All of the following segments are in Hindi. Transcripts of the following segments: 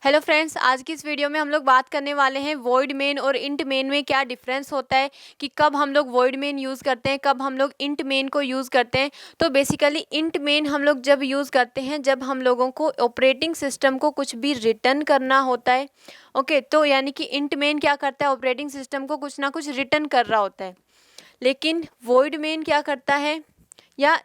हेलो फ्रेंड्स, आज की इस वीडियो में हम लोग बात करने वाले हैं वॉइड मेन और इंट मेन में क्या डिफरेंस होता है कि कब हम लोग वॉइड मेन यूज़ करते हैं, कब हम लोग इंट मेन को यूज़ करते हैं। तो बेसिकली इंट मेन हम लोग जब यूज़ करते हैं जब हम लोगों को ऑपरेटिंग सिस्टम को कुछ भी रिटर्न करना होता है। ओके, तो यानी कि इंट मेन क्या करता है, ऑपरेटिंग सिस्टम को कुछ ना कुछ रिटर्न कर रहा होता है। लेकिन वॉइड मेन क्या करता है, या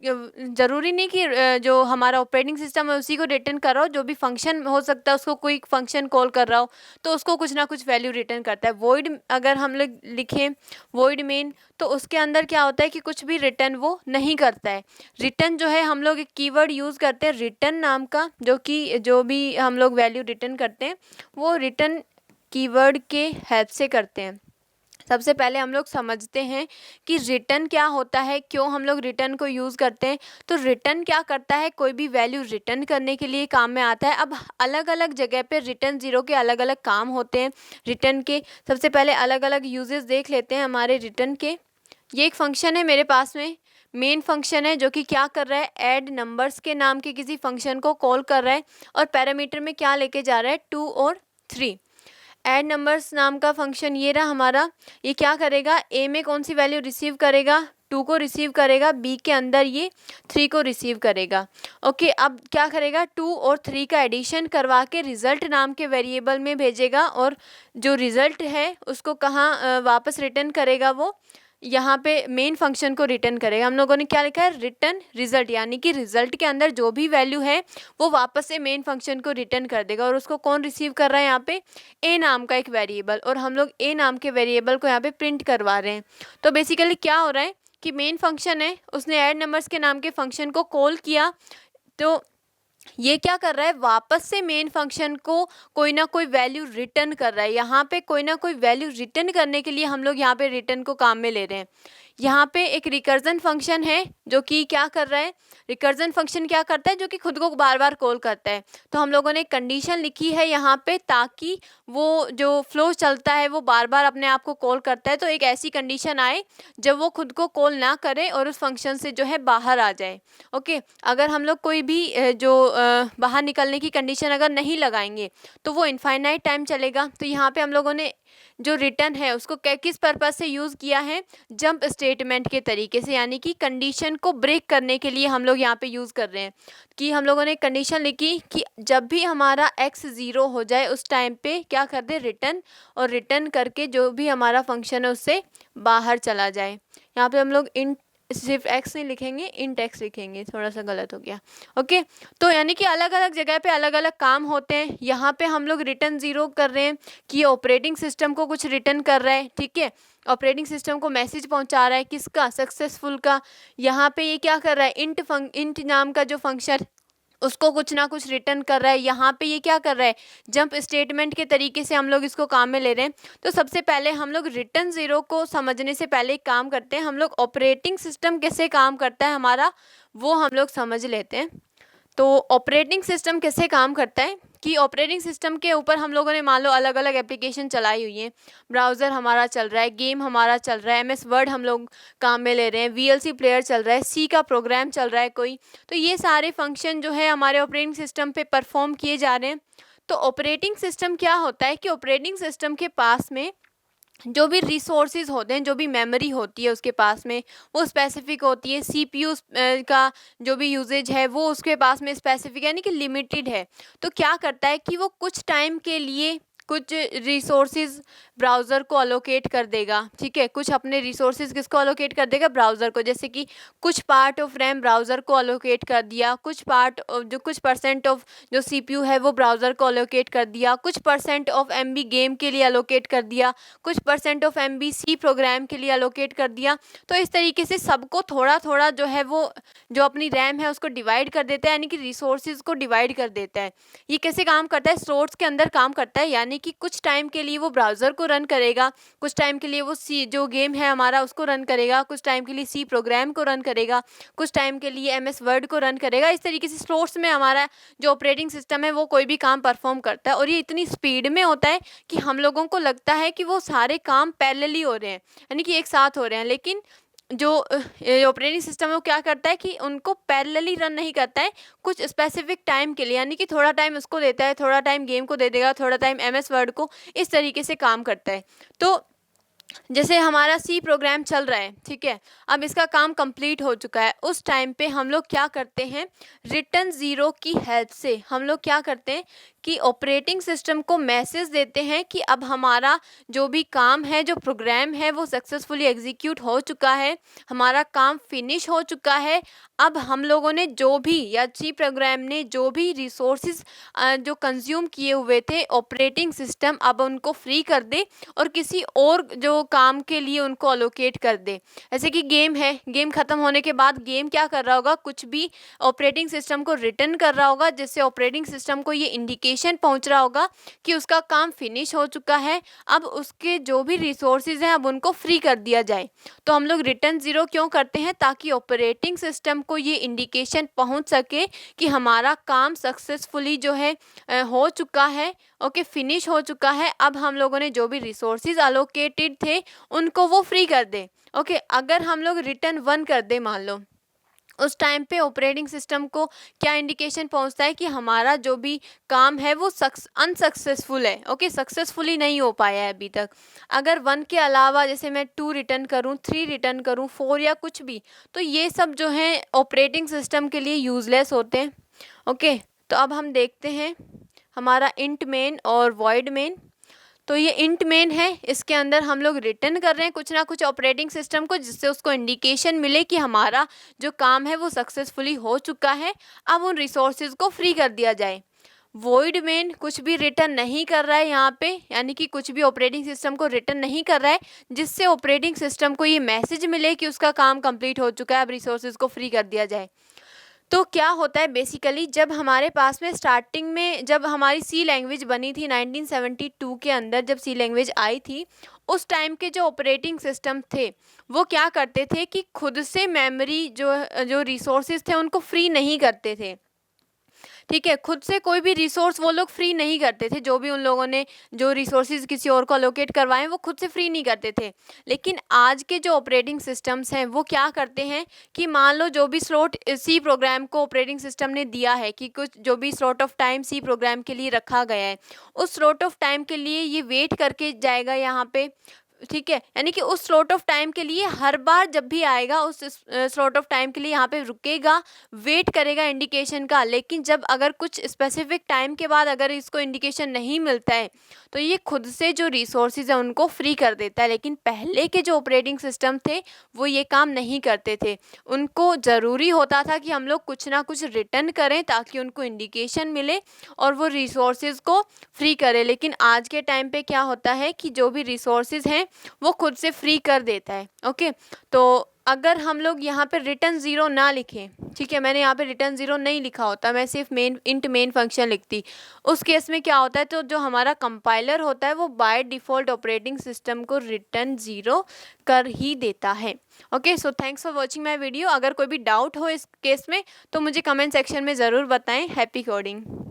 ज़रूरी नहीं कि जो हमारा ऑपरेटिंग सिस्टम है उसी को रिटर्न कर रहा हो, जो भी फंक्शन हो सकता है उसको कोई फंक्शन कॉल कर रहा हो तो उसको कुछ ना कुछ वैल्यू रिटर्न करता है। वॉइड अगर हम लोग लिखें वॉइड मेन, तो उसके अंदर क्या होता है कि कुछ भी रिटर्न वो नहीं करता है। रिटर्न जो है हम लोग एक कीवर्ड यूज़ करते हैं रिटर्न नाम का, जो कि जो भी हम लोग वैल्यू रिटर्न करते हैं वो रिटर्न कीवर्ड के हेल्प से करते हैं। सबसे पहले हम लोग समझते हैं कि रिटर्न क्या होता है, क्यों हम लोग रिटर्न को यूज़ करते हैं। तो रिटर्न क्या करता है, कोई भी वैल्यू रिटर्न करने के लिए काम में आता है। अब अलग अलग जगह पे रिटर्न ज़ीरो के अलग अलग काम होते हैं रिटर्न के। सबसे पहले अलग अलग यूजेस देख लेते हैं हमारे रिटर्न के। ये एक फंक्शन है मेरे पास में, मेन फंक्शन है, जो कि क्या कर रहा है, ऐड नंबर्स के नाम के किसी फंक्शन को कॉल कर रहा है और पैरामीटर में क्या लेके जा रहा है, 2 और 3। ऐड नंबर्स नाम का फंक्शन ये रहा हमारा। ये क्या करेगा, ए में कौन सी वैल्यू रिसीव करेगा, 2 को रिसीव करेगा, बी के अंदर ये 3 को रिसीव करेगा। ओके, अब क्या करेगा, 2 और 3 का एडिशन करवा के रिजल्ट नाम के वेरिएबल में भेजेगा और जो रिजल्ट है उसको कहाँ वापस रिटर्न करेगा, वो यहाँ पे मेन फंक्शन को रिटर्न करेगा। हम लोगों ने क्या लिखा है, रिटर्न रिजल्ट, यानी कि रिजल्ट के अंदर जो भी वैल्यू है वो वापस से मेन फंक्शन को रिटर्न कर देगा। और उसको कौन रिसीव कर रहा है, यहाँ पे ए नाम का एक वेरिएबल, और हम लोग ए नाम के वेरिएबल को यहाँ पे प्रिंट करवा रहे हैं। तो बेसिकली क्या हो रहा है कि मेन फंक्शन है, उसने ऐड नंबर्स के नाम के फंक्शन को कॉल किया, तो ये क्या कर रहा है, वापस से मेन फंक्शन को कोई ना कोई वैल्यू रिटर्न कर रहा है। यहाँ पे कोई ना कोई वैल्यू रिटर्न करने के लिए हम लोग यहाँ पे रिटर्न को काम में ले रहे हैं। यहाँ पे एक रिकर्जन फंक्शन है जो कि क्या कर रहा है, रिकर्जन फंक्शन क्या करता है, जो कि खुद को बार बार कॉल करता है। तो हम लोगों ने कंडीशन लिखी है यहाँ पे, ताकि वो जो फ्लो चलता है वो बार बार अपने आप को कॉल करता है, तो एक ऐसी कंडीशन आए जब वो खुद को कॉल ना करे और उस फंक्शन से जो है बाहर आ जाए। ओके, अगर हम लोग कोई भी बाहर निकलने की कंडीशन अगर नहीं लगाएंगे तो वो इनफाइनाइट टाइम चलेगा। तो यहाँ पे हम लोगों ने जो रिटर्न है उसको किस पर्पज़ से यूज़ किया है, जंप स्टेटमेंट के तरीके से, यानी कि कंडीशन को ब्रेक करने के लिए हम लोग यहाँ पे यूज़ कर रहे हैं। कि हम लोगों ने कंडीशन लिखी कि जब भी हमारा x 0 हो जाए उस टाइम पे क्या कर दे, रिटर्न, और रिटर्न करके जो भी हमारा फंक्शन है उससे बाहर चला जाए। यहाँ पे हम लोग इंट सिर्फ x नहीं लिखेंगे, इंट x लिखेंगे, थोड़ा सा गलत हो गया। ओके, तो यानी कि अलग अलग जगह पे अलग अलग काम होते हैं। यहाँ पे हम लोग रिटर्न ज़ीरो कर रहे हैं कि ऑपरेटिंग सिस्टम को कुछ रिटर्न कर रहा है, ठीक है, ऑपरेटिंग सिस्टम को मैसेज पहुंचा रहा है, किसका, सक्सेसफुल का। यहाँ पे ये क्या कर रहा है, इंट नाम का जो फंक्शन उसको कुछ ना कुछ रिटर्न कर रहा है। यहाँ पे ये क्या कर रहा है, जंप स्टेटमेंट के तरीके से हम लोग इसको काम में ले रहे हैं। तो सबसे पहले हम लोग रिटर्न ज़ीरो को समझने से पहले एक काम करते हैं, हम लोग ऑपरेटिंग सिस्टम कैसे काम करता है हमारा वो हम लोग समझ लेते हैं। तो ऑपरेटिंग सिस्टम कैसे काम करता है कि ऑपरेटिंग सिस्टम के ऊपर हम लोगों ने मान लो अलग अलग एप्लीकेशन चलाई हुई हैं, ब्राउज़र हमारा चल रहा है, गेम हमारा चल रहा है, MS वर्ड हम लोग काम में ले रहे हैं, VLC प्लेयर चल रहा है, C का प्रोग्राम चल रहा है कोई। तो ये सारे फंक्शन जो है हमारे ऑपरेटिंग सिस्टम पे परफॉर्म किए जा रहे हैं। तो ऑपरेटिंग सिस्टम क्या होता है कि ऑपरेटिंग सिस्टम के पास में जो भी रिसोर्सेज होते हैं, जो भी मेमोरी होती है उसके पास में वो स्पेसिफिक होती है। CPU का जो भी यूजेज है वो उसके पास में स्पेसिफिक यानी कि लिमिटेड है। तो क्या करता है कि वो कुछ टाइम के लिए कुछ रिसोर्सेज ब्राउज़र को अलोकेट कर देगा, ठीक है, कुछ अपने रिसोर्सेज किसको अलोकेट कर देगा, ब्राउज़र को। जैसे कि कुछ पार्ट ऑफ रैम ब्राउज़र को अलोकेट कर दिया, कुछ पार्ट जो कुछ परसेंट ऑफ जो CPU है वो ब्राउज़र को अलोकेट कर दिया, कुछ परसेंट ऑफ MB गेम के लिए अलोकेट कर दिया, कुछ percent of MB C program के लिए अलोकेट कर दिया। तो इस तरीके से सबको थोड़ा थोड़ा जो है वो जो अपनी रैम है उसको डिवाइड कर देता है, यानी कि रिसोर्सेज को डिवाइड कर देता है। ये कैसे काम करता है, स्लोट्स के अंदर काम करता है, यानी कि कुछ टाइम के लिए वो ब्राउज़र को रन करेगा, कुछ टाइम के लिए वो सी जो गेम है हमारा उसको रन करेगा, कुछ टाइम के लिए C प्रोग्राम को रन करेगा, कुछ टाइम के लिए MS वर्ड को रन करेगा। इस तरीके से स्लोट्स में हमारा जो ऑपरेटिंग सिस्टम है वो कोई भी काम परफॉर्म करता है। और ये इतनी स्पीड में होता है कि हम लोगों को लगता है कि वो सारे काम पैरेलली हो रहे हैं, यानी कि एक साथ हो रहे हैं, लेकिन जो ऑपरेटिंग सिस्टम है वो क्या करता है कि उनको पैरेलली रन नहीं करता है, कुछ स्पेसिफिक टाइम के लिए, यानी कि थोड़ा टाइम उसको देता है, थोड़ा टाइम गेम को दे देगा, थोड़ा टाइम MS वर्ड को, इस तरीके से काम करता है। तो जैसे हमारा सी प्रोग्राम चल रहा है, ठीक है, अब इसका काम कंप्लीट हो चुका है, उस टाइम पे हम लोग क्या करते हैं, रिटर्न ज़ीरो की हेल्प से हम लोग क्या करते हैं कि ऑपरेटिंग सिस्टम को मैसेज देते हैं कि अब हमारा जो भी काम है, जो प्रोग्राम है, वो सक्सेसफुली एग्जीक्यूट हो चुका है, हमारा काम फिनिश हो चुका है। अब हम लोगों ने जो भी, या सी प्रोग्राम ने जो भी रिसोर्सेज जो कंज्यूम किए हुए थे, ऑपरेटिंग सिस्टम अब उनको फ्री कर दे और किसी और जो काम के लिए उनको अलोकेट कर दे। जैसे कि गेम है, गेम ख़त्म होने के बाद गेम क्या कर रहा होगा, कुछ भी ऑपरेटिंग सिस्टम को रिटर्न कर रहा होगा, जिससे ऑपरेटिंग सिस्टम को ये इंडिकेशन पहुंच रहा होगा कि उसका काम फिनिश हो चुका है, अब उसके जो भी रिसोर्सेज हैं अब उनको फ्री कर दिया जाए। तो हम लोग रिटर्न ज़ीरो क्यों करते हैं, ताकि ऑपरेटिंग सिस्टम को ये इंडिकेशन पहुंच सके कि हमारा काम सक्सेसफुली जो है हो चुका है, ओके, फिनिश हो चुका है। अब हम लोगों ने जो भी रिसोर्सेज अलोकेटेड थे उनको वो फ्री कर दे, ओके। अगर हम लोग रिटर्न 1 कर दे मान लो, उस टाइम पे ऑपरेटिंग सिस्टम को क्या इंडिकेशन पहुंचता है कि हमारा जो भी काम है वो अनसक्सेसफुल है, ओके, सक्सेसफुली नहीं हो पाया है अभी तक। अगर 1 के अलावा जैसे मैं 2 रिटर्न करूं, 3 रिटर्न करूं, 4 या कुछ भी, तो ये सब जो है ऑपरेटिंग सिस्टम के लिए यूजलेस होते हैं, ओके। तो अब हम देखते हैं हमारा इंट मेन और वॉइड मेन। तो ये इंट मेन है, इसके अंदर हम लोग रिटर्न कर रहे हैं कुछ ना कुछ ऑपरेटिंग सिस्टम को, जिससे उसको इंडिकेशन मिले कि हमारा जो काम है वो सक्सेसफुली हो चुका है, अब उन रिसोर्सेज को फ्री कर दिया जाए। वॉइड मेन कुछ भी रिटर्न नहीं कर रहा है यहाँ पे, यानी कि कुछ भी ऑपरेटिंग सिस्टम को रिटर्न नहीं कर रहा है, जिससे ऑपरेटिंग सिस्टम को ये मैसेज मिले कि उसका काम कंप्लीट हो चुका है, अब रिसोर्सेज को फ्री कर दिया जाए। तो क्या होता है बेसिकली, जब हमारे पास में स्टार्टिंग में जब हमारी सी लैंग्वेज बनी थी 1972 के अंदर, जब सी लैंग्वेज आई थी, उस टाइम के जो ऑपरेटिंग सिस्टम थे वो क्या करते थे कि खुद से मेमोरी जो जो रिसोर्सेज थे उनको फ्री नहीं करते थे, ठीक है, खुद से कोई भी रिसोर्स वो लोग फ्री नहीं करते थे, जो भी उन लोगों ने जो रिसोर्सेज किसी और को अलोकेट करवाए वो खुद से फ्री नहीं करते थे। लेकिन आज के जो ऑपरेटिंग सिस्टम्स हैं वो क्या करते हैं कि मान लो जो भी स्लॉट सी प्रोग्राम को ऑपरेटिंग सिस्टम ने दिया है कि कुछ जो भी slot of time C program के लिए रखा गया है, उस स्लॉट ऑफ टाइम के लिए ये वेट करके जाएगा यहाँ पे, ठीक है, यानी कि उस स्लॉट ऑफ टाइम के लिए हर बार जब भी आएगा उस स्लॉट ऑफ टाइम के लिए यहाँ पे रुकेगा, वेट करेगा इंडिकेशन का। लेकिन जब अगर कुछ स्पेसिफिक टाइम के बाद अगर इसको इंडिकेशन नहीं मिलता है तो ये खुद से जो रिसोर्सेज है उनको फ्री कर देता है। लेकिन पहले के जो ऑपरेटिंग सिस्टम थे वो ये काम नहीं करते थे, उनको ज़रूरी होता था कि हम लोग कुछ ना कुछ रिटर्न करें ताकि उनको इंडिकेशन मिले और वो रिसोर्सेज को फ्री करें। लेकिन आज के टाइम पे क्या होता है कि जो भी रिसोर्सेज हैं वो खुद से फ्री कर देता है, ओके। तो अगर हम लोग यहाँ पे रिटर्न ज़ीरो ना लिखें, ठीक है, मैंने यहाँ पे रिटर्न ज़ीरो नहीं लिखा होता, मैं सिर्फ इंट मेन फंक्शन लिखती, उस केस में क्या होता है, तो जो हमारा कंपाइलर होता है वो बाय डिफ़ॉल्ट ऑपरेटिंग सिस्टम को रिटर्न ज़ीरो कर ही देता है, okay. So thanks for watching my video. अगर कोई भी डाउट हो इस केस में तो मुझे कमेंट सेक्शन में ज़रूर बताएं। Happy coding.